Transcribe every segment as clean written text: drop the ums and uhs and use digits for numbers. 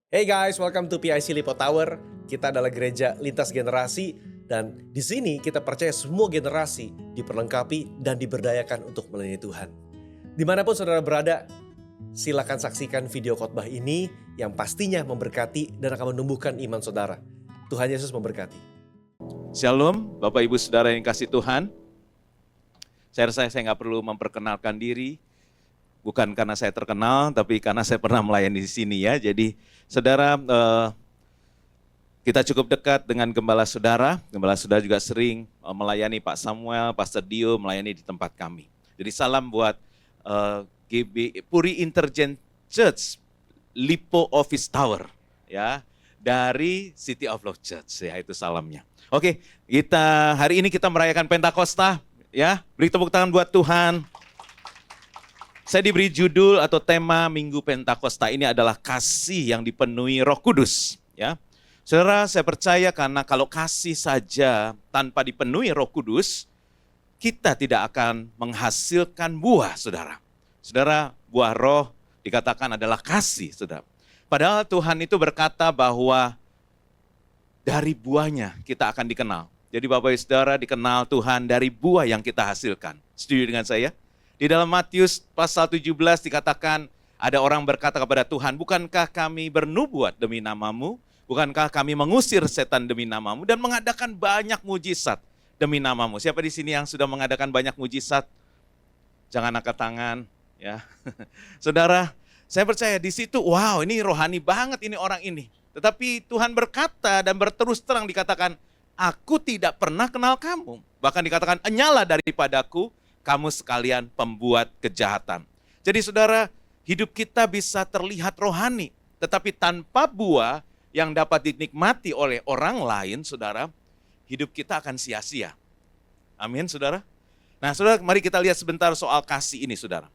Hey guys, welcome to PIC Lipo Tower. Kita adalah gereja lintas generasi dan di sini kita percaya semua generasi diperlengkapi dan diberdayakan untuk melayani Tuhan. Dimanapun saudara berada, silakan saksikan video khotbah ini yang pastinya memberkati dan akan menumbuhkan iman saudara. Tuhan Yesus memberkati. Shalom, Bapak Ibu Saudara yang kasih Tuhan. Saya rasa saya nggak perlu memperkenalkan diri, bukan karena saya terkenal, tapi karena saya pernah melayani di sini ya. Jadi saudara, kita cukup dekat dengan gembala saudara juga sering melayani Pak Samuel, Pastor Dio melayani di tempat kami. Jadi salam buat GB Puri Intergen Church, Lipo Office Tower ya, dari City of Love Church ya, itu salamnya. Oke, hari ini kita merayakan Pentakosta ya. Beri tepuk tangan buat Tuhan. Saya diberi judul atau tema Minggu Pentakosta ini adalah kasih yang dipenuhi Roh Kudus ya. Saudara, saya percaya karena kalau kasih saja tanpa dipenuhi Roh Kudus, kita tidak akan menghasilkan buah, Saudara. Saudara, buah roh dikatakan adalah kasih, Saudara. Padahal Tuhan itu berkata bahwa dari buahnya kita akan dikenal. Jadi Bapak Ibu Saudara, dikenal Tuhan dari buah yang kita hasilkan. Setuju dengan saya? Di dalam Matius pasal 17 dikatakan ada orang berkata kepada Tuhan, bukankah kami bernubuat demi namamu? Bukankah kami mengusir setan demi namamu? Dan mengadakan banyak mujizat demi namamu. Siapa di sini yang sudah mengadakan banyak mujizat? Jangan angkat tangan. Ya, saudara, saya percaya di situ, wow ini rohani banget ini orang ini. Tetapi Tuhan berkata dan berterus terang dikatakan, aku tidak pernah kenal kamu. Bahkan dikatakan, enyalah daripadaku, kamu sekalian pembuat kejahatan. Jadi saudara, hidup kita bisa terlihat rohani, tetapi tanpa buah yang dapat dinikmati oleh orang lain, saudara, hidup kita akan sia-sia. Amin, saudara. Nah, saudara, mari kita lihat sebentar soal kasih ini, saudara.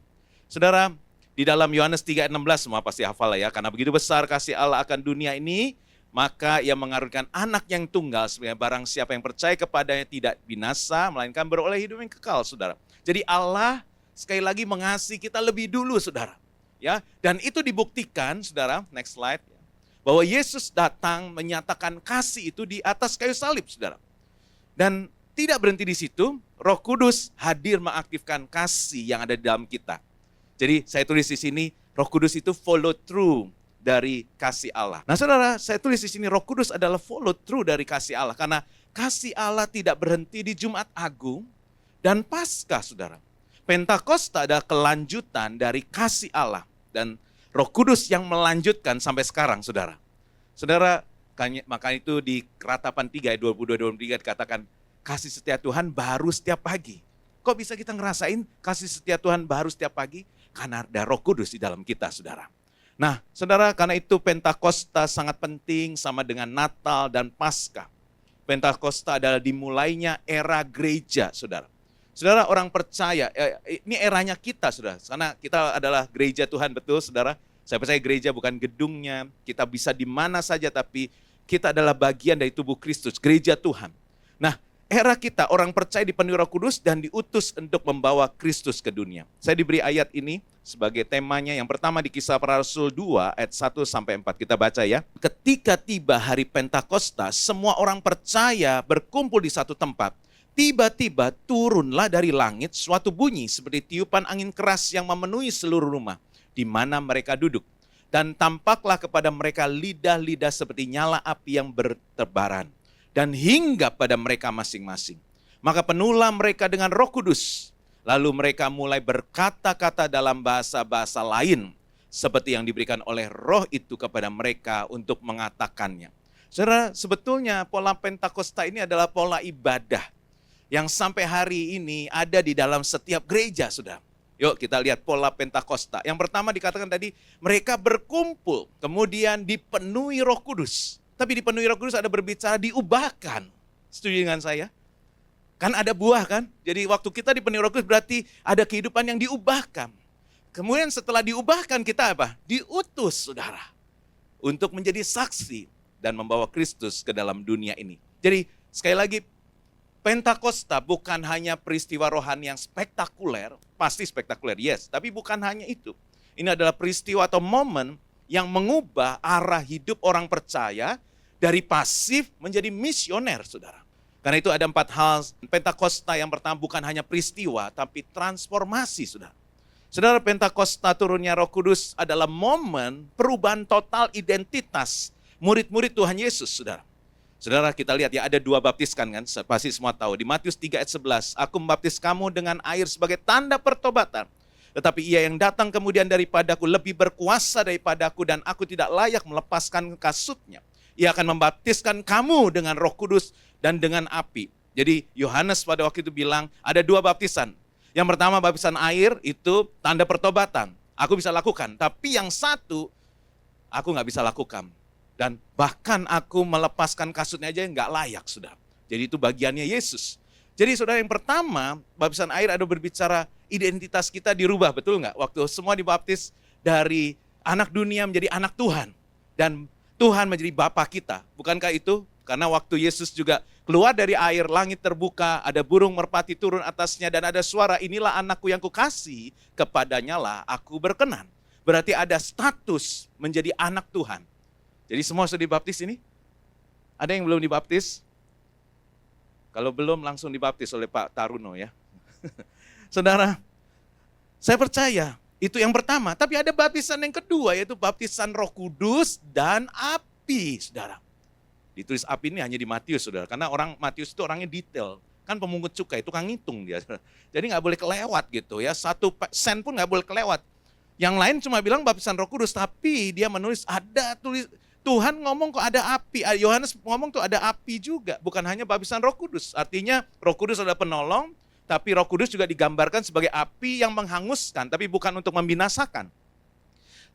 Saudara, di dalam Yohanes 3:16, semua pasti hafal ya, karena begitu besar kasih Allah akan dunia ini, maka ia mengaruniakan anak yang tunggal, supaya barang siapa yang percaya kepadanya tidak binasa, melainkan beroleh hidup yang kekal, saudara. Jadi Allah sekali lagi mengasihi kita lebih dulu, saudara. Ya, dan itu dibuktikan, saudara, next slide, bahwa Yesus datang menyatakan kasih itu di atas kayu salib, saudara. Dan tidak berhenti di situ, Roh Kudus hadir mengaktifkan kasih yang ada di dalam kita. Jadi saya tulis di sini, Roh Kudus itu follow through dari kasih Allah. Nah saudara, saya tulis di sini Roh Kudus adalah follow through dari kasih Allah. Karena kasih Allah tidak berhenti di Jumat Agung dan Paskah, saudara. Pentakosta adalah kelanjutan dari kasih Allah. Dan Roh Kudus yang melanjutkan sampai sekarang, saudara. Saudara, maka itu di Ratapan 3 ayat 22-23 dikatakan, kasih setia Tuhan baru setiap pagi. Kok bisa kita ngerasain kasih setia Tuhan baru setiap pagi? Karena ada Roh Kudus di dalam kita, saudara. Nah, saudara, karena itu Pentakosta sangat penting sama dengan Natal dan Paskah. Pentakosta adalah dimulainya era gereja, saudara. Saudara, orang percaya, ini eranya kita, saudara. Karena kita adalah gereja Tuhan, betul, saudara. Saya percaya gereja bukan gedungnya, kita bisa di mana saja, tapi kita adalah bagian dari tubuh Kristus, gereja Tuhan. Nah, era kita, orang percaya dipenuhi Roh Kudus dan diutus untuk membawa Kristus ke dunia. Saya diberi ayat ini sebagai temanya. Yang pertama di Kisah Para Rasul 2 ayat 1-4. Kita baca ya. Ketika tiba hari Pentakosta, semua orang percaya berkumpul di satu tempat. Tiba-tiba turunlah dari langit suatu bunyi seperti tiupan angin keras yang memenuhi seluruh rumah di mana mereka duduk. Dan tampaklah kepada mereka lidah-lidah seperti nyala api yang bertebaran. Dan hinggap pada mereka masing-masing. Maka penuhlah mereka dengan Roh Kudus. Lalu mereka mulai berkata-kata dalam bahasa-bahasa lain. Seperti yang diberikan oleh Roh itu kepada mereka untuk mengatakannya. Saudara, sebetulnya pola Pentakosta ini adalah pola ibadah. Yang sampai hari ini ada di dalam setiap gereja, saudara. Yuk kita lihat pola Pentakosta. Yang pertama dikatakan tadi, mereka berkumpul, kemudian dipenuhi Roh Kudus. Tapi dipenuhi Roh Kudus ada berbicara diubahkan. Setuju dengan saya? Kan ada buah kan? Jadi waktu kita dipenuhi Roh Kudus berarti ada kehidupan yang diubahkan. Kemudian setelah diubahkan kita apa? Diutus, saudara. Untuk menjadi saksi dan membawa Kristus ke dalam dunia ini. Jadi sekali lagi, Pentakosta bukan hanya peristiwa rohani yang spektakuler, pasti spektakuler, yes. Tapi bukan hanya itu. Ini adalah peristiwa atau momen yang mengubah arah hidup orang percaya dari pasif menjadi misioner, saudara. Karena itu ada 4 hal Pentakosta. Yang pertama bukan hanya peristiwa, tapi transformasi, saudara. Saudara, Pentakosta turunnya Roh Kudus adalah momen perubahan total identitas murid-murid Tuhan Yesus, saudara. Saudara, kita lihat ya, ada 2 baptiskan kan, pasti semua tahu. Di Matius 3 ayat 11, aku membaptis kamu dengan air sebagai tanda pertobatan. Tetapi ia yang datang kemudian daripadaku lebih berkuasa daripadaku dan aku tidak layak melepaskan kasutnya. Ia akan membaptiskan kamu dengan Roh Kudus dan dengan api. Jadi Yohanes pada waktu itu bilang ada 2 baptisan. Yang pertama baptisan air itu tanda pertobatan. Aku bisa lakukan, tapi yang satu aku nggak bisa lakukan. Dan bahkan aku melepaskan kasutnya aja nggak layak, saudara. Jadi itu bagiannya Yesus. Jadi saudara, yang pertama, baptisan air ada berbicara identitas kita dirubah, betul nggak? Waktu semua dibaptis dari anak dunia menjadi anak Tuhan. Dan Tuhan menjadi Bapa kita. Bukankah itu? Karena waktu Yesus juga keluar dari air, langit terbuka, ada burung merpati turun atasnya, dan ada suara, inilah anakku yang kukasihi, kepadanya lah aku berkenan. Berarti ada status menjadi anak Tuhan. Jadi semua sudah dibaptis ini? Ada yang belum dibaptis? Kalau belum langsung dibaptis oleh Pak Taruno ya. Saudara, saya percaya itu yang pertama. Tapi ada baptisan yang kedua, yaitu baptisan Roh Kudus dan api, saudara. Ditulis api ini hanya di Matius, saudara. Karena orang Matius itu orangnya detail. Kan pemungut cukai, tukang ngitung dia. Jadi nggak boleh kelewat gitu ya. 1 sen pun nggak boleh kelewat. Yang lain cuma bilang baptisan Roh Kudus, tapi dia menulis ada tulis. Tuhan ngomong kok ada api, Yohanes ngomong tuh ada api juga, bukan hanya baptisan Roh Kudus. Artinya Roh Kudus adalah penolong, tapi Roh Kudus juga digambarkan sebagai api yang menghanguskan, tapi bukan untuk membinasakan.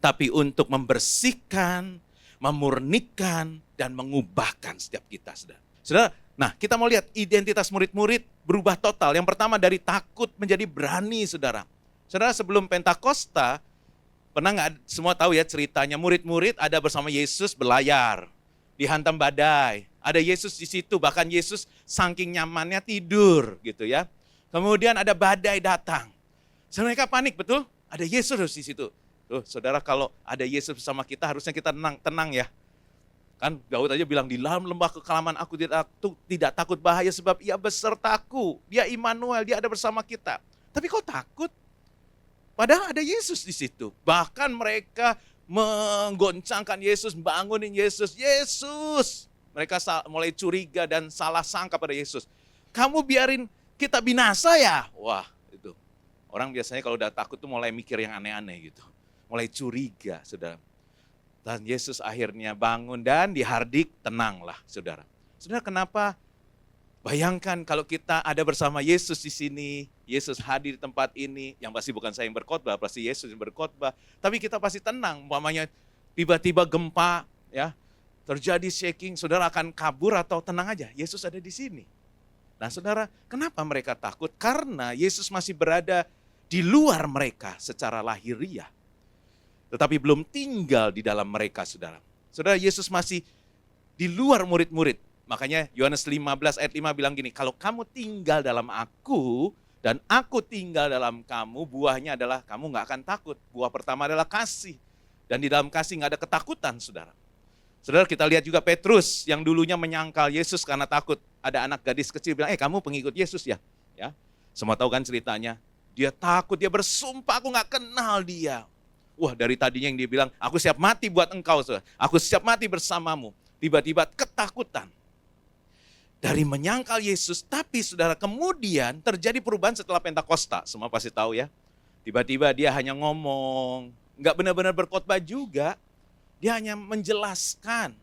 Tapi untuk membersihkan, memurnikan, dan mengubahkan setiap kita, saudara. Saudara, nah kita mau lihat identitas murid-murid berubah total. Yang pertama dari takut menjadi berani, saudara. Saudara, sebelum Pentakosta, pernah nggak semua tahu ya ceritanya, murid-murid ada bersama Yesus berlayar, dihantam badai, ada Yesus di situ, bahkan Yesus saking nyamannya tidur gitu ya. Kemudian ada badai datang, mereka panik, betul? Ada Yesus di situ. Tuh, saudara, kalau ada Yesus bersama kita harusnya kita tenang ya. Kan Daud aja bilang, di dalam lembah kekelaman aku tidak takut bahaya sebab ia besertaku, dia Immanuel, dia ada bersama kita. Tapi kok takut? Padahal ada Yesus di situ. Bahkan mereka menggoncangkan Yesus, bangunin Yesus. Yesus! Mereka mulai curiga dan salah sangka pada Yesus. Kamu biarin kita binasa ya? Wah, itu. Orang biasanya kalau udah takut tuh mulai mikir yang aneh-aneh gitu. Mulai curiga, saudara. Dan Yesus akhirnya bangun dan dihardik, tenanglah, saudara. Saudara, kenapa? Bayangkan kalau kita ada bersama Yesus di sini, Yesus hadir di tempat ini, yang pasti bukan saya yang berkhotbah, pasti Yesus yang berkhotbah. Tapi kita pasti tenang, umpamanya tiba-tiba gempa, ya, terjadi shaking, saudara akan kabur atau tenang aja, Yesus ada di sini. Nah saudara, kenapa mereka takut? Karena Yesus masih berada di luar mereka secara lahiriah. Tetapi belum tinggal di dalam mereka, saudara. Saudara, Yesus masih di luar murid-murid. Makanya Yohanes 15 ayat 5 bilang gini, kalau kamu tinggal dalam aku dan aku tinggal dalam kamu, buahnya adalah kamu gak akan takut. Buah pertama adalah kasih. Dan di dalam kasih gak ada ketakutan, saudara. Saudara, kita lihat juga Petrus yang dulunya menyangkal Yesus karena takut. Ada anak gadis kecil bilang, kamu pengikut Yesus ya? Ya, semua tahu kan ceritanya. Dia takut, dia bersumpah, aku gak kenal dia. Wah, dari tadinya yang dia bilang, aku siap mati buat engkau, saudara. Aku siap mati bersamamu. Tiba-tiba ketakutan. Dari menyangkal Yesus, tapi saudara kemudian terjadi perubahan setelah Pentakosta. Semua pasti tahu ya. Tiba-tiba dia hanya ngomong, nggak benar-benar berkhotbah juga. Dia hanya menjelaskan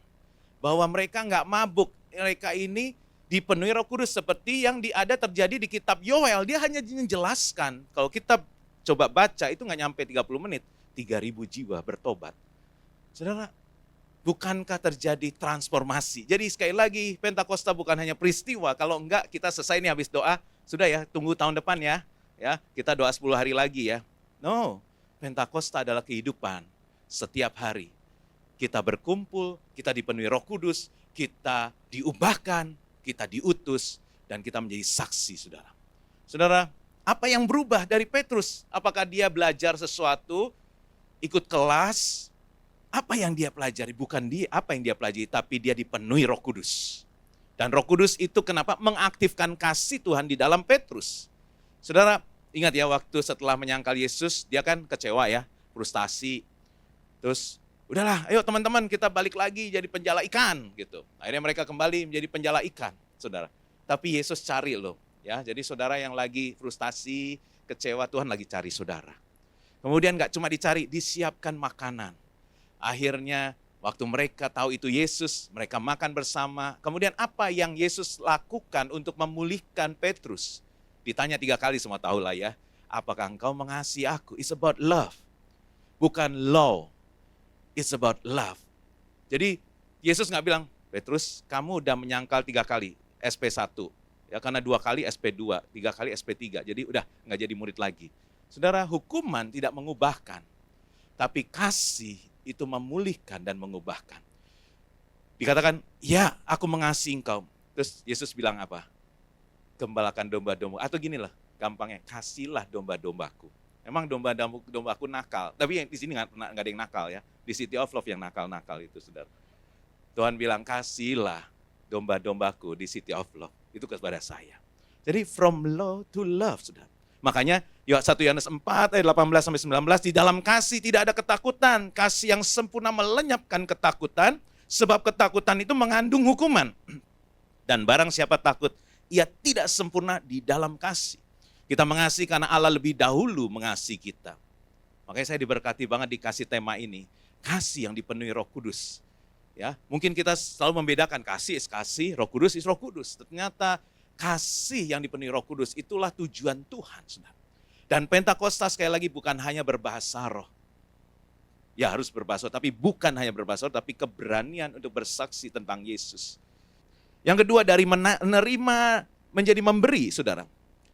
bahwa mereka nggak mabuk. Mereka ini dipenuhi Roh Kudus seperti yang ada terjadi di kitab Yoel. Dia hanya menjelaskan. Kalau kita coba baca itu nggak nyampe 30 menit. 3.000 jiwa bertobat. Saudara, bukankah terjadi transformasi? Jadi sekali lagi, Pentakosta bukan hanya peristiwa. Kalau enggak, kita selesai nih habis doa. Sudah ya, tunggu tahun depan ya. Ya, kita doa 10 hari lagi ya. No, Pentakosta adalah kehidupan setiap hari. Kita berkumpul, kita dipenuhi Roh Kudus, kita diubahkan, kita diutus, dan kita menjadi saksi, saudara. Saudara, apa yang berubah dari Petrus? Apakah dia belajar sesuatu, ikut kelas, Apa yang dia pelajari? Bukan dia apa yang dia pelajari, tapi dia dipenuhi Roh Kudus. Dan Roh Kudus itu kenapa mengaktifkan kasih Tuhan di dalam Petrus. Saudara, ingat ya waktu setelah menyangkal Yesus, dia kan kecewa ya, frustasi. Terus, udahlah ayo teman-teman kita balik lagi jadi penjala ikan gitu. Akhirnya mereka kembali menjadi penjala ikan, saudara. Tapi Yesus cari loh, ya. Jadi saudara yang lagi frustasi, kecewa, Tuhan lagi cari saudara. Kemudian gak cuma dicari, disiapkan makanan. Akhirnya waktu mereka tahu itu Yesus, mereka makan bersama. Kemudian apa yang Yesus lakukan untuk memulihkan Petrus? Ditanya 3 kali, semua tahu lah ya. Apakah engkau mengasihi aku? It's about love. Bukan law. It's about love. Jadi Yesus gak bilang, Petrus kamu udah menyangkal 3 kali, SP1. Ya, karena 2 kali SP2, 3 kali SP3. Jadi udah gak jadi murid lagi. Saudara, hukuman tidak mengubahkan. Tapi kasih itu memulihkan dan mengubahkan. Dikatakan, ya aku mengasihi engkau. Terus Yesus bilang apa? Gembalakan domba-domba. Atau gini lah, gampangnya, kasihlah domba-dombaku. Emang domba-dombaku nakal. Tapi yang di sini nggak ada yang nakal ya. Di City of Love yang nakal-nakal itu, saudara. Tuhan bilang, kasihlah domba-dombaku di City of Love. Itu kepada saya. Jadi from law to love, saudara. Makanya 1 Yohanes 4 ayat 18-19, di dalam kasih tidak ada ketakutan. Kasih yang sempurna melenyapkan ketakutan, sebab ketakutan itu mengandung hukuman. Dan barang siapa takut, ia tidak sempurna di dalam kasih. Kita mengasihi karena Allah lebih dahulu mengasihi kita. Makanya saya diberkati banget dikasih tema ini. Kasih yang dipenuhi Roh Kudus. Ya, mungkin kita selalu membedakan kasih is kasih, Roh Kudus is Roh Kudus. Ternyata kasih yang dipenuhi Roh Kudus itulah tujuan Tuhan, saudara. Dan Pentakosta sekali lagi bukan hanya berbahasa roh. Ya harus berbahasa roh, tapi bukan hanya berbahasa roh, tapi keberanian untuk bersaksi tentang Yesus. Yang kedua dari menerima menjadi memberi, saudara.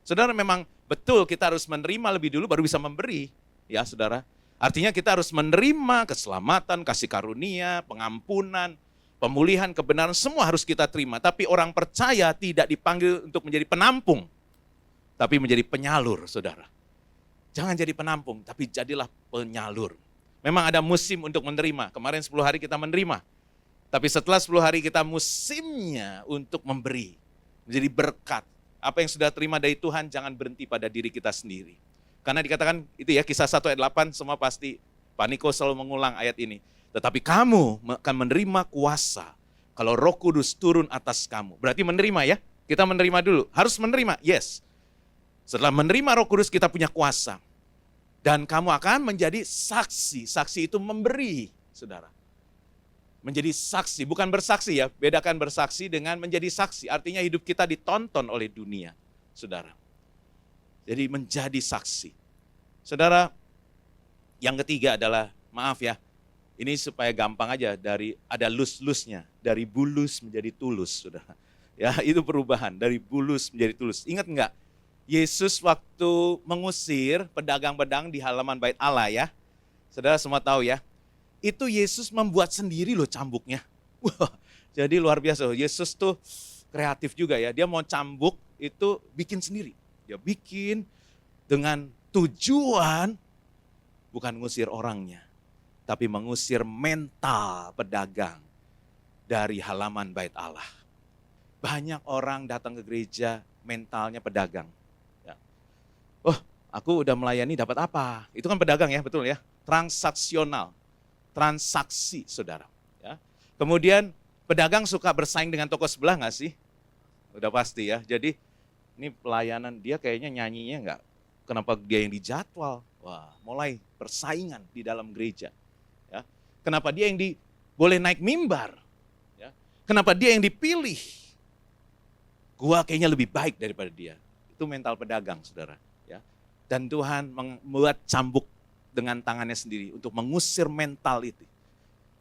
Saudara, memang betul kita harus menerima lebih dulu baru bisa memberi, ya saudara. Artinya kita harus menerima keselamatan, kasih karunia, pengampunan, pemulihan, kebenaran, semua harus kita terima. Tapi orang percaya tidak dipanggil untuk menjadi penampung, tapi menjadi penyalur, saudara. Jangan jadi penampung, tapi jadilah penyalur. Memang ada musim untuk menerima. Kemarin 10 hari kita menerima. Tapi setelah 10 hari kita musimnya untuk memberi. Menjadi berkat. Apa yang sudah terima dari Tuhan jangan berhenti pada diri kita sendiri. Karena dikatakan itu ya Kisah 1 ayat 8 semua pasti Pak Niko selalu mengulang ayat ini. Tetapi kamu akan menerima kuasa kalau Roh Kudus turun atas kamu. Berarti menerima ya. Kita menerima dulu. Harus menerima, yes. Setelah menerima Roh Kudus kita punya kuasa. Dan kamu akan menjadi saksi. Saksi itu memberi, saudara. Menjadi saksi, bukan bersaksi ya. Bedakan bersaksi dengan menjadi saksi. Artinya hidup kita ditonton oleh dunia, saudara. Jadi menjadi saksi. Saudara, yang ketiga adalah, maaf ya, ini supaya gampang aja, dari ada lus-lusnya. Dari bulus menjadi tulus, saudara. Ya, itu perubahan, dari bulus menjadi tulus. Ingat enggak? Yesus waktu mengusir pedagang-pedagang di halaman bait Allah ya. Saudara semua tahu ya. Itu Yesus membuat sendiri loh cambuknya. Wah, jadi luar biasa. Yesus tuh kreatif juga ya. Dia mau cambuk itu bikin sendiri. Dia bikin dengan tujuan bukan ngusir orangnya. Tapi mengusir mental pedagang dari halaman bait Allah. Banyak orang datang ke gereja mentalnya pedagang. Ya. Oh, aku udah melayani dapat apa? Itu kan pedagang ya, betul ya. Transaksional. Transaksi, saudara. Ya. Kemudian pedagang suka bersaing dengan toko sebelah nggak sih? Udah pasti ya. Jadi ini pelayanan dia kayaknya nyanyinya nggak. Kenapa dia yang dijadwal? Wah, mulai persaingan di dalam gereja. Ya. Kenapa dia yang boleh naik mimbar? Ya. Kenapa dia yang dipilih? Gua kayaknya lebih baik daripada dia. Itu mental pedagang, saudara. Ya. Dan Tuhan membuat cambuk dengan tangannya sendiri untuk mengusir mental itu.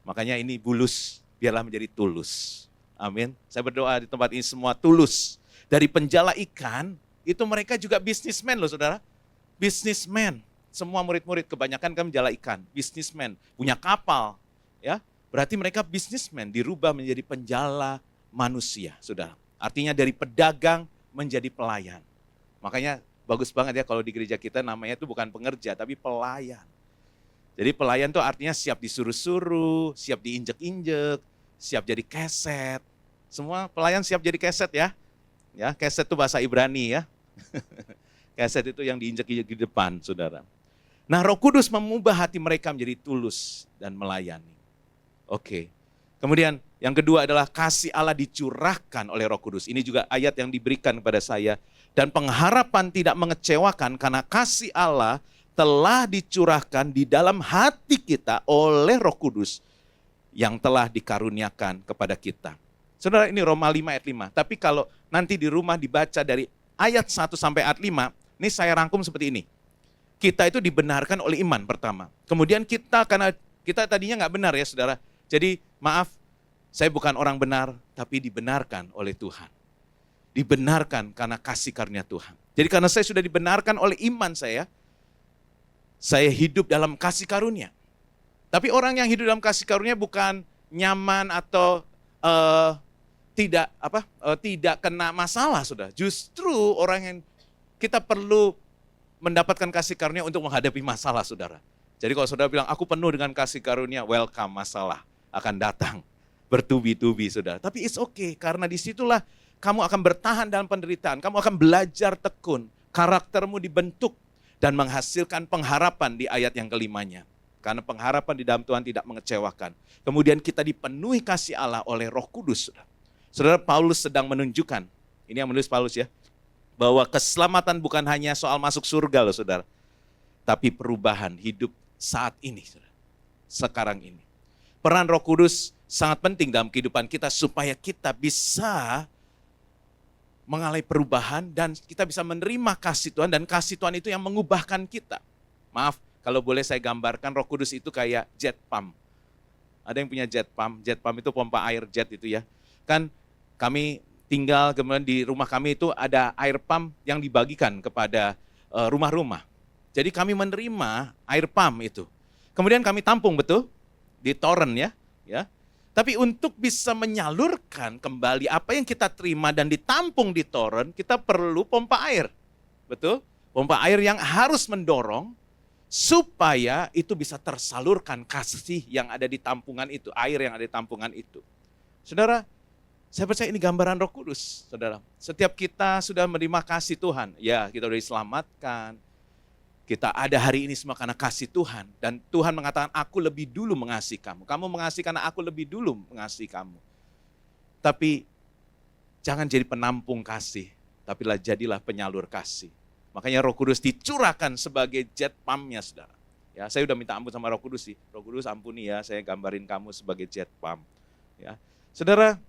Makanya ini bulus, biarlah menjadi tulus. Amin. Saya berdoa di tempat ini semua tulus. Dari penjala ikan, itu mereka juga bisnismen loh saudara. Bisnismen. Semua murid-murid kebanyakan kan menjala ikan. Bisnismen, punya kapal. Ya, berarti mereka bisnismen dirubah menjadi penjala manusia, saudara. Artinya dari pedagang menjadi pelayan. Makanya bagus banget ya kalau di gereja kita namanya itu bukan pengerja tapi pelayan. Jadi pelayan tuh artinya siap disuruh-suruh, siap diinjek-injek, siap jadi keset. Semua pelayan siap jadi keset ya. Ya, keset itu bahasa Ibrani ya. Keset itu yang diinjek-injek di depan, saudara. Nah, Roh Kudus mengubah hati mereka menjadi tulus dan melayani. Oke. Kemudian yang kedua adalah kasih Allah dicurahkan oleh Roh Kudus. Ini juga ayat yang diberikan kepada saya. Dan pengharapan tidak mengecewakan karena kasih Allah telah dicurahkan di dalam hati kita oleh Roh Kudus yang telah dikaruniakan kepada kita. Saudara, ini Roma 5 ayat 5. Tapi kalau nanti di rumah dibaca dari ayat 1 sampai ayat 5, ini saya rangkum seperti ini. Kita itu dibenarkan oleh iman pertama. Kemudian karena kita tadinya nggak benar ya saudara. Jadi maaf, saya bukan orang benar, tapi dibenarkan oleh Tuhan. Dibenarkan karena kasih karunia Tuhan. Jadi karena saya sudah dibenarkan oleh iman saya hidup dalam kasih karunia. Tapi orang yang hidup dalam kasih karunia bukan nyaman atau tidak kena masalah, saudara. Justru orang yang kita perlu mendapatkan kasih karunia untuk menghadapi masalah, saudara. Jadi kalau saudara bilang, aku penuh dengan kasih karunia, welcome, masalah akan datang bertubi-tubi, saudara. Tapi it's okay, karena disitulah kamu akan bertahan dalam penderitaan, kamu akan belajar tekun, karaktermu dibentuk, dan menghasilkan pengharapan di ayat yang kelimanya. Karena pengharapan di dalam Tuhan tidak mengecewakan. Kemudian kita dipenuhi kasih Allah oleh Roh Kudus, saudara. Saudara, Paulus sedang menunjukkan, ini yang menulis Paulus ya, bahwa keselamatan bukan hanya soal masuk surga loh saudara, tapi perubahan hidup saat ini, saudara. Sekarang ini. Peran Roh Kudus sangat penting dalam kehidupan kita supaya kita bisa mengalami perubahan dan kita bisa menerima kasih Tuhan dan kasih Tuhan itu yang mengubahkan kita. Maaf, kalau boleh saya gambarkan Roh Kudus itu kayak jet pump. Ada yang punya jet pump itu pompa air jet itu ya. Kan kami tinggal kemudian di rumah kami itu ada air pump yang dibagikan kepada rumah-rumah. Jadi kami menerima air pump itu. Kemudian kami tampung betul di torrent ya. Tapi untuk bisa menyalurkan kembali apa yang kita terima dan ditampung di torrent, kita perlu pompa air. Betul? Pompa air yang harus mendorong supaya itu bisa tersalurkan kasih yang ada di tampungan itu, air yang ada di tampungan itu. Saudara, saya percaya ini gambaran Roh Kudus, saudara. Setiap kita sudah menerima kasih Tuhan, ya kita sudah diselamatkan. Kita ada hari ini semua karena kasih Tuhan. Dan Tuhan mengatakan, aku lebih dulu mengasihi kamu. Kamu mengasihi karena aku lebih dulu mengasihi kamu. Tapi jangan jadi penampung kasih, tapi jadilah penyalur kasih. Makanya Roh Kudus dicurahkan sebagai jet pump-nya, saudara. Ya, saya udah minta ampun sama Roh Kudus sih. Roh Kudus ampuni ya, saya gambarin kamu sebagai jet pump. Ya, saudara,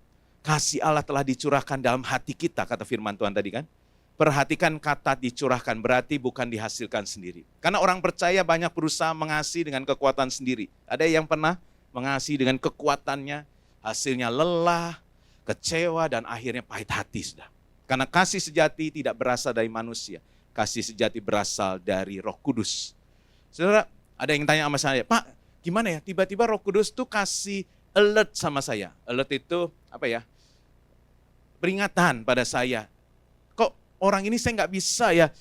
kasih Allah telah dicurahkan dalam hati kita, kata firman Tuhan tadi kan. Perhatikan kata dicurahkan, berarti bukan dihasilkan sendiri. Karena orang percaya banyak berusaha mengasihi dengan kekuatan sendiri. Ada yang pernah mengasihi dengan kekuatannya, hasilnya lelah, kecewa, dan akhirnya pahit hati, saudara. Karena kasih sejati tidak berasal dari manusia. Kasih sejati berasal dari Roh Kudus. Saudara, ada yang tanya sama saya, Pak, gimana ya? Tiba-tiba Roh Kudus tuh kasih alert sama saya. Alert itu apa ya? Peringatan pada saya. Kok orang ini saya nggak bisa ya?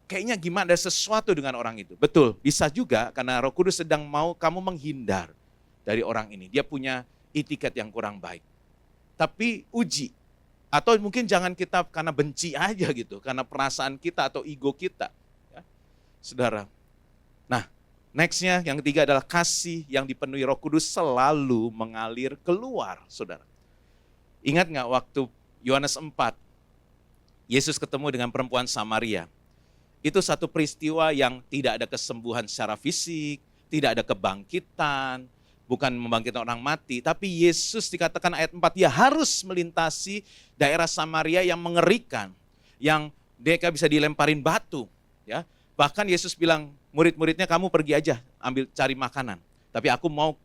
Kayaknya gimana, ada sesuatu dengan orang itu. Betul, bisa juga karena Roh Kudus sedang mau kamu menghindar dari orang ini. Dia punya etiket yang kurang baik. Tapi uji. Atau mungkin jangan kita karena benci aja gitu, karena perasaan kita atau ego kita. Ya. Saudara, nah nextnya yang ketiga adalah kasih yang dipenuhi Roh Kudus selalu mengalir keluar, saudara. Ingat nggak waktu Yohanes 4, Yesus ketemu dengan perempuan Samaria. Itu satu peristiwa yang tidak ada kesembuhan secara fisik, tidak ada kebangkitan, bukan membangkitkan orang mati, tapi Yesus dikatakan ayat 4, dia harus melintasi daerah Samaria yang mengerikan, yang mereka bisa dilemparin batu. Ya. Bahkan Yesus bilang, murid-muridnya kamu pergi aja, ambil cari makanan. Tapi aku mau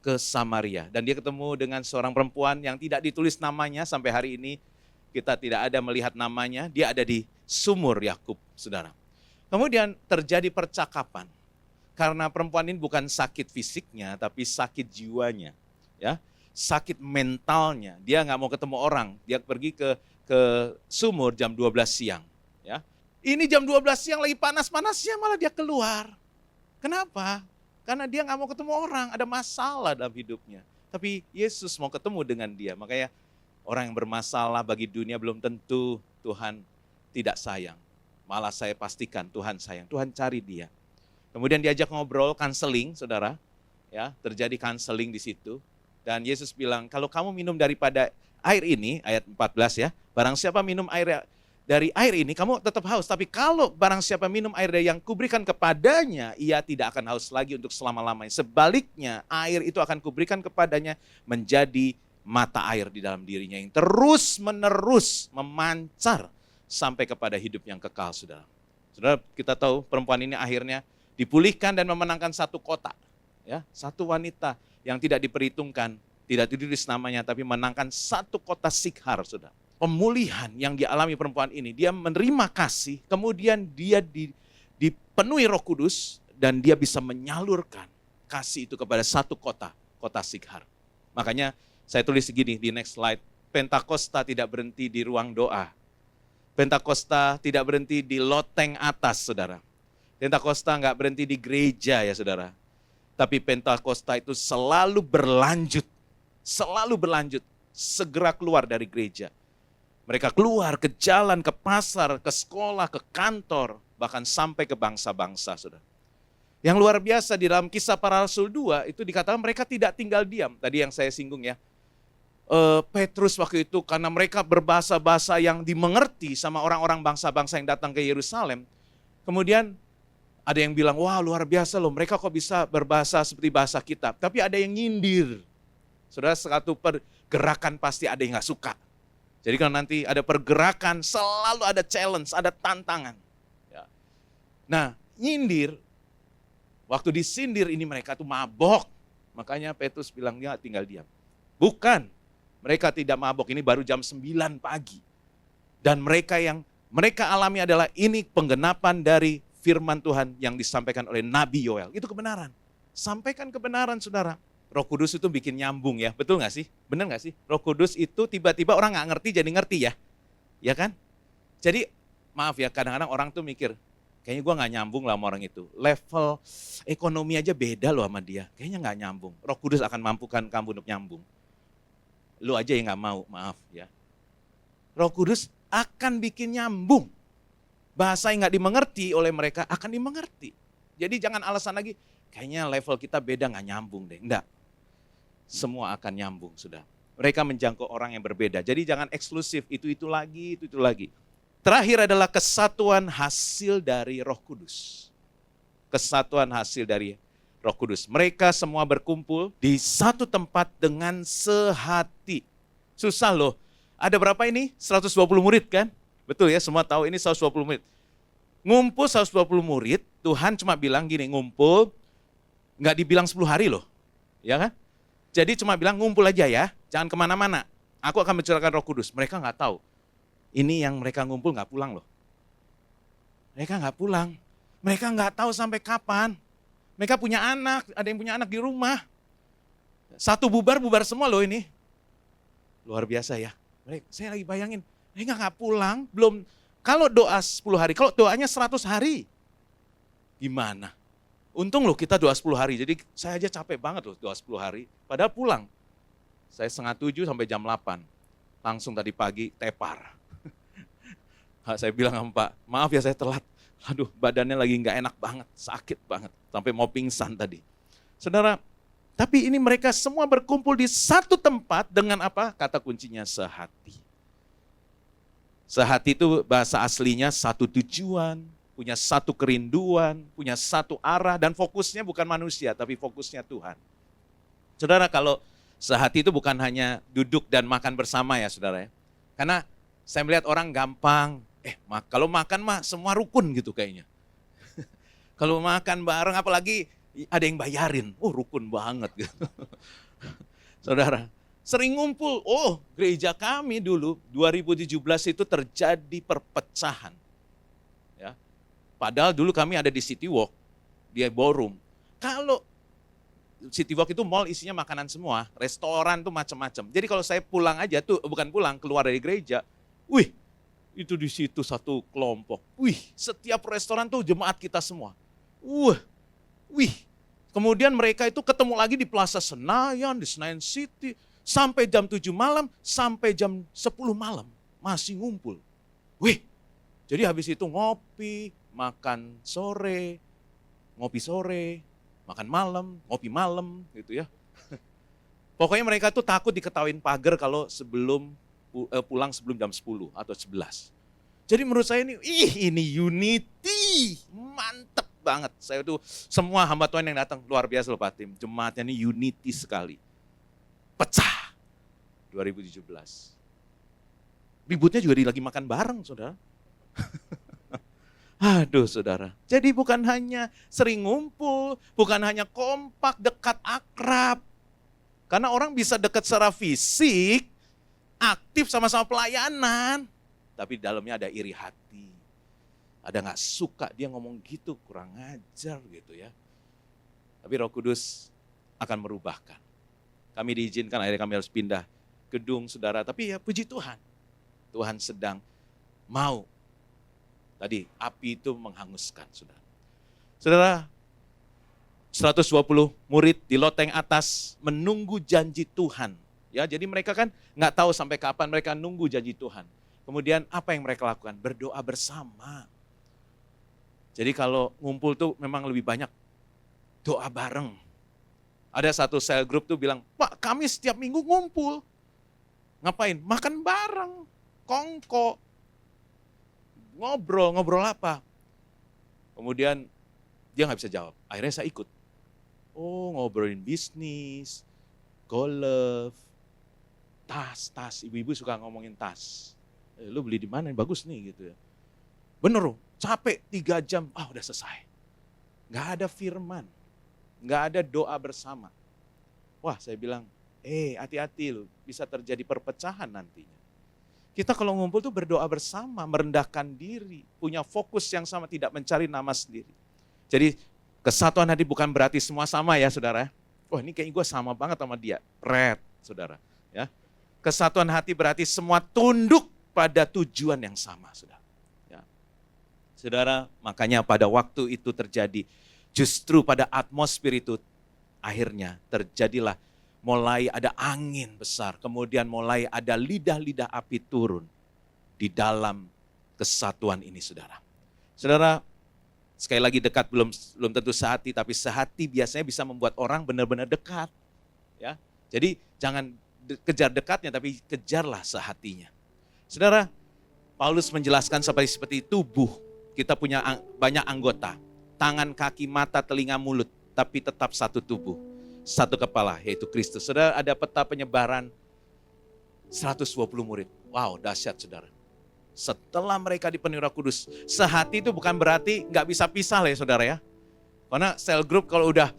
ke Samaria. Dan dia ketemu dengan seorang perempuan yang tidak ditulis namanya, sampai hari ini kita tidak ada melihat namanya, dia ada di sumur Yakub, saudara. Kemudian terjadi percakapan. Karena perempuan ini bukan sakit fisiknya, tapi sakit jiwanya, ya, sakit mentalnya. Dia nggak mau ketemu orang, dia pergi ke sumur jam 12 siang. Ya. Ini jam 12 siang lagi panas-panasnya malah dia keluar. Kenapa? Karena dia nggak mau ketemu orang, ada masalah dalam hidupnya. Tapi Yesus mau ketemu dengan dia. Makanya orang yang bermasalah bagi dunia belum tentu Tuhan tidak sayang. Malah saya pastikan Tuhan sayang, Tuhan cari dia. Kemudian diajak ngobrol, counseling, saudara. Ya, terjadi counseling di situ. Dan Yesus bilang, kalau kamu minum daripada air ini, ayat 14 ya, barang siapa minum air dari air ini, kamu tetap haus. Tapi kalau barang siapa minum air dari yang kuberikan kepadanya, ia tidak akan haus lagi untuk selama-lamanya. Sebaliknya, air itu akan kuberikan kepadanya menjadi mata air di dalam dirinya yang terus-menerus memancar sampai kepada hidup yang kekal, saudara. Saudara, kita tahu perempuan ini akhirnya dipulihkan dan memenangkan satu kota. Ya, satu wanita yang tidak diperhitungkan, tidak ditulis namanya, tapi menangkan satu kota Sikhar, saudara. Pemulihan yang dialami perempuan ini, dia menerima kasih, kemudian dia dipenuhi Roh Kudus, dan dia bisa menyalurkan kasih itu kepada satu kota, kota Sikhar. Makanya saya tulis segini di next slide, Pentakosta tidak berhenti di ruang doa. Pentakosta tidak berhenti di loteng atas, saudara. Pentakosta nggak berhenti di gereja ya saudara. Tapi Pentakosta itu selalu berlanjut, segera keluar dari gereja. Mereka keluar ke jalan, ke pasar, ke sekolah, ke kantor, bahkan sampai ke bangsa-bangsa, saudara. Yang luar biasa di dalam Kisah Para Rasul 2 itu dikatakan mereka tidak tinggal diam. Tadi yang saya singgung ya, Petrus waktu itu karena mereka berbahasa-bahasa yang dimengerti sama orang-orang bangsa-bangsa yang datang ke Yerusalem. Kemudian ada yang bilang, wah luar biasa loh, mereka kok bisa berbahasa seperti bahasa kita. Tapi ada yang nyindir. Saudara, satu pergerakan pasti ada yang gak suka. Jadi kalau nanti ada pergerakan, selalu ada challenge, ada tantangan. Ya. Nah, nyindir, waktu disindir ini mereka tuh mabok. Makanya Petrus bilang, ya tinggal diam. Bukan, mereka tidak mabok, ini baru jam 9 pagi. Dan mereka yang mereka alami adalah ini penggenapan dari firman Tuhan yang disampaikan oleh Nabi Yoel. Itu kebenaran. Sampaikan kebenaran, saudara. Roh Kudus itu bikin nyambung ya, betul gak sih? Benar gak sih? Roh Kudus itu tiba-tiba orang gak ngerti jadi ngerti ya. Ya kan? Jadi maaf ya, kadang-kadang orang tuh mikir, kayaknya gue gak nyambung lah sama orang itu. Level ekonomi aja beda loh sama dia. Kayaknya gak nyambung. Roh Kudus akan mampukan kamu untuk nyambung. Lu aja yang gak mau, maaf ya. Roh Kudus akan bikin nyambung. Bahasa yang gak dimengerti oleh mereka akan dimengerti. Jadi jangan alasan lagi, kayaknya level kita beda gak nyambung deh. Enggak. Semua akan nyambung sudah. Mereka menjangkau orang yang berbeda. Jadi jangan eksklusif, itu lagi, itu lagi. Terakhir adalah kesatuan hasil dari Roh Kudus. Kesatuan hasil dari Roh Kudus. Mereka semua berkumpul di satu tempat dengan sehati. Susah loh. Ada berapa ini? 120 murid kan? Betul ya, semua tahu ini 120 murid. Ngumpul 120 murid, Tuhan cuma bilang gini, ngumpul, nggak dibilang 10 hari loh. Ya kan? Jadi cuma bilang ngumpul aja ya, jangan kemana-mana. Aku akan mencurahkan Roh Kudus. Mereka nggak tahu. Ini yang mereka ngumpul nggak pulang loh. Mereka nggak pulang. Mereka nggak tahu sampai kapan. Mereka punya anak, ada yang punya anak di rumah. Satu bubar semua loh ini. Luar biasa ya. Saya lagi bayangin, mereka nggak pulang, belum. Kalau doa 10 hari, kalau doanya 100 hari, gimana? Untung loh kita doa 10 hari, jadi saya aja capek banget loh doa 10 hari, padahal pulang. Saya 6:30 sampai jam 8, langsung tadi pagi tepar. Saya bilang sama Pak, maaf ya saya telat, aduh badannya lagi nggak enak banget, sakit banget, sampai mau pingsan tadi. Saudara, tapi ini mereka semua berkumpul di satu tempat dengan apa? Kata kuncinya sehati. Sehati itu bahasa aslinya satu tujuan, punya satu kerinduan, punya satu arah, dan fokusnya bukan manusia, tapi fokusnya Tuhan. Saudara, kalau sehati itu bukan hanya duduk dan makan bersama ya saudara ya. Karena saya melihat orang gampang, kalau makan mah semua rukun gitu kayaknya. Kalau makan bareng, apalagi ada yang bayarin, rukun banget gitu. Saudara, sering ngumpul, gereja kami dulu 2017 itu terjadi perpecahan. Padahal dulu kami ada di City Walk, di ballroom. Kalau City Walk itu mall isinya makanan semua, restoran tuh macam-macam. Jadi kalau saya pulang aja tuh, bukan pulang, keluar dari gereja, itu di situ satu kelompok. Setiap restoran tuh jemaat kita semua. Kemudian mereka itu ketemu lagi di Plaza Senayan, di Senayan City. Sampai jam 7 malam, sampai jam 10 malam. Masih ngumpul. Wih, jadi habis itu ngopi, makan sore, ngopi sore, makan malam, ngopi malam gitu ya. Pokoknya mereka tuh takut diketawain pagar kalau pulang sebelum jam 10 atau 11. Jadi menurut saya ini unity, mantep banget. Saya tuh semua hamba Tuhan yang datang luar biasa loh Pak Tim. Jemaatnya ini unity sekali. Pecah 2017. Ributnya juga lagi makan bareng saudara. Aduh saudara, jadi bukan hanya sering ngumpul, bukan hanya kompak, dekat, akrab. Karena orang bisa dekat secara fisik, aktif sama-sama pelayanan. Tapi di dalamnya ada iri hati. Ada gak suka dia ngomong gitu, kurang ajar gitu ya. Tapi Roh Kudus akan merubahkan. Kami diizinkan, akhirnya kami harus pindah gedung saudara. Tapi ya puji Tuhan, Tuhan sedang mau. Tadi api itu menghanguskan saudara. Saudara, 120 murid di loteng atas menunggu janji Tuhan. Ya, jadi mereka kan nggak tahu sampai kapan mereka nunggu janji Tuhan. Kemudian apa yang mereka lakukan? Berdoa bersama. Jadi kalau ngumpul tuh memang lebih banyak doa bareng. Ada satu cell group tuh bilang, Pak kami setiap minggu ngumpul. Ngapain? Makan bareng, kongko. Ngobrol apa? Kemudian dia nggak bisa jawab. Akhirnya saya ikut. Oh, ngobrolin bisnis, golf, tas. Ibu-ibu suka ngomongin tas. Lu beli di mana? Bagus nih gitu ya. Bener loh, capek 3 jam. Udah selesai. Nggak ada firman. Nggak ada doa bersama. Wah, saya bilang, hati-hati loh, bisa terjadi perpecahan nantinya. Kita kalau ngumpul tuh berdoa bersama, merendahkan diri, punya fokus yang sama, tidak mencari nama sendiri. Jadi kesatuan hati bukan berarti semua sama ya saudara. Wah ini kayaknya gue sama banget sama dia, red saudara. Ya, kesatuan hati berarti semua tunduk pada tujuan yang sama saudara. Ya. Saudara, makanya pada waktu itu terjadi, justru pada atmosfer itu akhirnya terjadilah mulai ada angin besar, kemudian mulai ada lidah-lidah api turun di dalam kesatuan ini saudara. Saudara, sekali lagi dekat belum tentu sehati, tapi sehati biasanya bisa membuat orang benar-benar dekat. Ya, jadi jangan kejar dekatnya, tapi kejarlah sehatinya. Saudara, Paulus menjelaskan seperti tubuh, kita punya banyak anggota, tangan, kaki, mata, telinga, mulut, tapi tetap satu tubuh. Satu kepala, yaitu Kristus. Saudara, ada peta penyebaran 120 murid. Wow, dahsyat saudara. Setelah mereka dipenuhi Roh Kudus, sehati itu bukan berarti nggak bisa pisah lah ya saudara ya. Karena cell group kalau udah,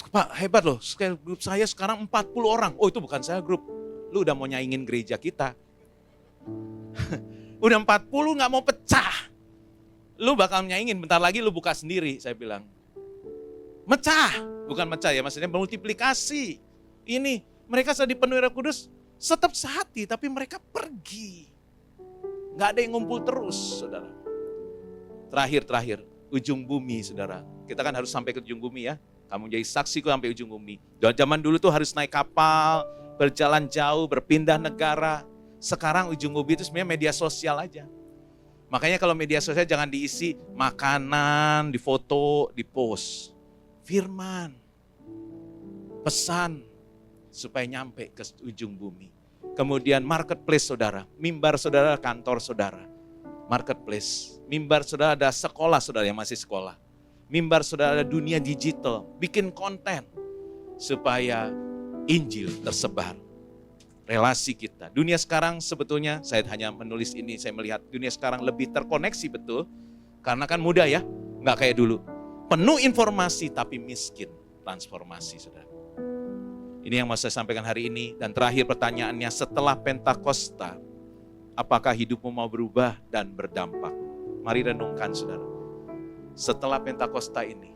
Pak hebat loh, cell group saya sekarang 40 orang. Oh itu bukan cell group, lu udah mau nyaingin gereja kita. Udah 40 nggak mau pecah. Lu bakal nyaingin, bentar lagi lu buka sendiri, saya bilang. Mecah, bukan mecah ya, maksudnya multiplikasi. Ini, mereka sudah dipenuhi Roh Kudus, tetap sehati, tapi mereka pergi. Nggak ada yang ngumpul terus, saudara. Terakhir, ujung bumi, saudara. Kita kan harus sampai ke ujung bumi ya. Kamu jadi saksiku sampai ujung bumi. Dan zaman dulu tuh harus naik kapal, berjalan jauh, berpindah negara. Sekarang ujung bumi itu sebenarnya media sosial aja. Makanya kalau media sosial jangan diisi makanan, difoto, dipost. Firman, pesan supaya nyampe ke ujung bumi. Kemudian marketplace saudara, mimbar saudara, kantor saudara. Marketplace, mimbar saudara ada sekolah saudara yang masih sekolah. Mimbar saudara ada dunia digital, bikin konten supaya Injil tersebar. Relasi kita, dunia sekarang sebetulnya saya hanya menulis ini, saya melihat dunia sekarang lebih terkoneksi betul. Karena kan mudah ya, nggak kayak dulu. Penuh informasi tapi miskin transformasi saudara. Ini yang mau saya sampaikan hari ini. Dan terakhir pertanyaannya, setelah Pentakosta, apakah hidupmu mau berubah dan berdampak? Mari renungkan saudara. Setelah Pentakosta ini,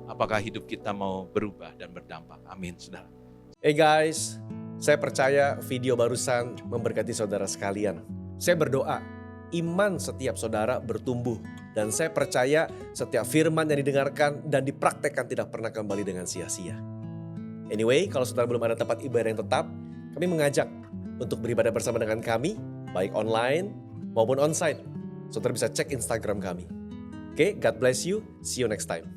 apakah hidup kita mau berubah dan berdampak? Amin saudara. Hey guys, saya percaya video barusan memberkati saudara sekalian. Saya berdoa, iman setiap saudara bertumbuh Dan saya percaya setiap firman yang didengarkan dan dipraktekkan tidak pernah kembali dengan sia-sia. Anyway, kalau saudara belum ada tempat ibadah yang tetap, kami mengajak untuk beribadah bersama dengan kami, baik online maupun onsite. Saudara bisa cek Instagram kami. Oke, God bless you. See you next time.